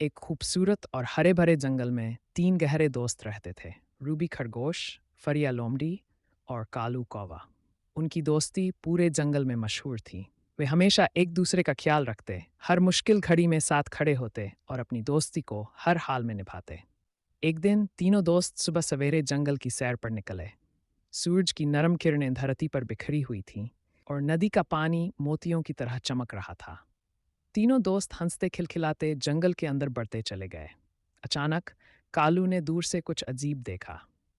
एक खूबसूरत और हरे भरे जंगल में तीन गहरे दोस्त रहते थे। रूबी खरगोश, फरिया लोमड़ी और कालू कौवा। उनकी दोस्ती पूरे जंगल में मशहूर थी। वे हमेशा एक दूसरे का ख्याल रखते, हर मुश्किल घड़ी में साथ खड़े होते और अपनी दोस्ती को हर हाल में निभाते। एक दिन तीनों दोस्त सुबह सवेरे जंगल की सैर पर निकले। सूरज की नरम किरणें धरती पर बिखरी हुई थीं और नदी का पानी मोतियों की तरह चमक रहा था। तीनों दोस्त हंसते खिलखिलाते जंगल के अंदर बढ़ते चले गए। अचानक कालू ने दूर से कुछ अजीब देखा।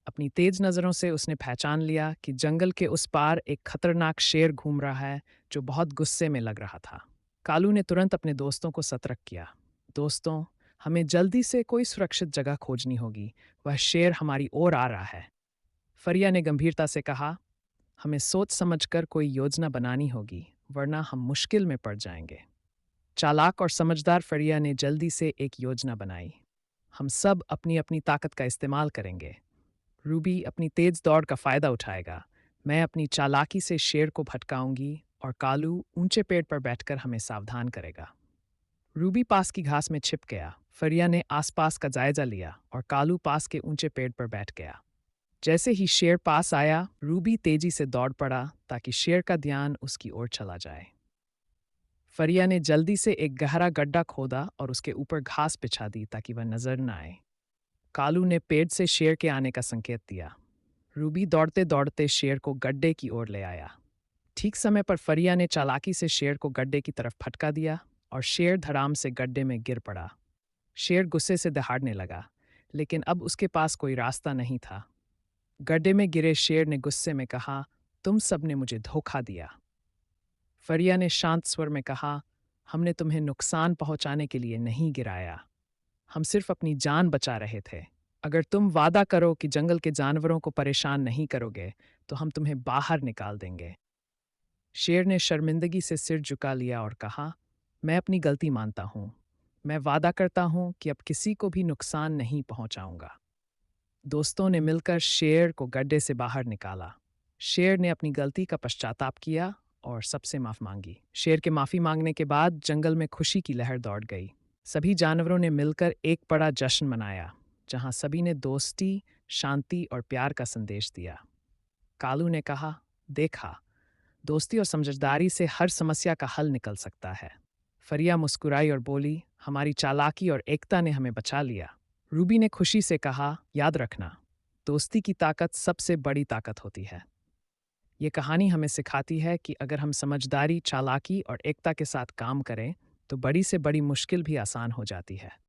अपनी तेज नज़रों से उसने पहचान लिया कि जंगल के उस पार एक खतरनाक शेर घूम रहा है, जो बहुत गुस्से में लग रहा था। कालू ने तुरंत अपने दोस्तों को सतर्क किया। दोस्तों, हमें जल्दी से कोई सुरक्षित जगह खोजनी होगी। वह शेर हमारी ओर आ रहा है। फरिया ने गंभीरता से कहा, हमें सोच समझकर कोई योजना बनानी होगी, वरना हम मुश्किल में पड़ जाएंगे। चालाक और समझदार फरिया ने जल्दी से एक योजना बनाई। हम सब अपनी अपनी ताकत का इस्तेमाल करेंगे। रूबी अपनी तेज दौड़ का फायदा उठाएगा। मैं अपनी चालाकी से शेर को भटकाऊंगी और कालू ऊंचे पेड़ पर बैठकर हमें सावधान करेगा। रूबी पास की घास में छिप गया। फरिया ने आसपास का जायजा लिया और कालू पास के ऊंचे पेड़ पर बैठ गया। जैसे ही शेर पास आया, रूबी तेजी से दौड़ पड़ा ताकि शेर का ध्यान उसकी ओर चला जाए। फरिया ने जल्दी से एक गहरा गड्ढा खोदा और उसके ऊपर घास बिछा दी ताकि वह नजर न आए। कालू ने पेड़ से शेर के आने का संकेत दिया। रूबी दौड़ते दौड़ते शेर को गड्ढे की ओर ले आया। ठीक समय पर फरिया ने चालाकी से शेर को गड्ढे की तरफ फटका दिया और शेर धड़ाम से गड्ढे में गिर पड़ा। शेर गुस्से से दहाड़ने लगा, लेकिन अब उसके पास कोई रास्ता नहीं था। गड्ढे में गिरे शेर ने गुस्से में कहा, तुम सब ने मुझे धोखा दिया। फरिया ने शांत स्वर में कहा, हमने तुम्हें नुकसान पहुंचाने के लिए नहीं गिराया। हम सिर्फ अपनी जान बचा रहे थे। अगर तुम वादा करो कि जंगल के जानवरों को परेशान नहीं करोगे, तो हम तुम्हें बाहर निकाल देंगे। शेर ने शर्मिंदगी से सिर झुका लिया और कहा, मैं अपनी गलती मानता हूँ। मैं वादा करता हूँ कि अब किसी को भी नुकसान नहीं पहुंचाऊंगा। दोस्तों ने मिलकर शेर को गड्ढे से बाहर निकाला। शेर ने अपनी गलती का पश्चाताप किया और सबसे माफ़ मांगी। शेर के माफ़ी मांगने के बाद जंगल में खुशी की लहर दौड़ गई। सभी जानवरों ने मिलकर एक बड़ा जश्न मनाया, जहां सभी ने दोस्ती, शांति और प्यार का संदेश दिया। कालू ने कहा, देखा, दोस्ती और समझदारी से हर समस्या का हल निकल सकता है। फरिया मुस्कुराई और बोली, हमारी चालाकी और एकता ने हमें बचा लिया। रूबी ने खुशी से कहा, याद रखना, दोस्ती की ताकत सबसे बड़ी ताकत होती है। ये कहानी हमें सिखाती है कि अगर हम समझदारी, चालाकी और एकता के साथ काम करें, तो बड़ी से बड़ी मुश्किल भी आसान हो जाती है।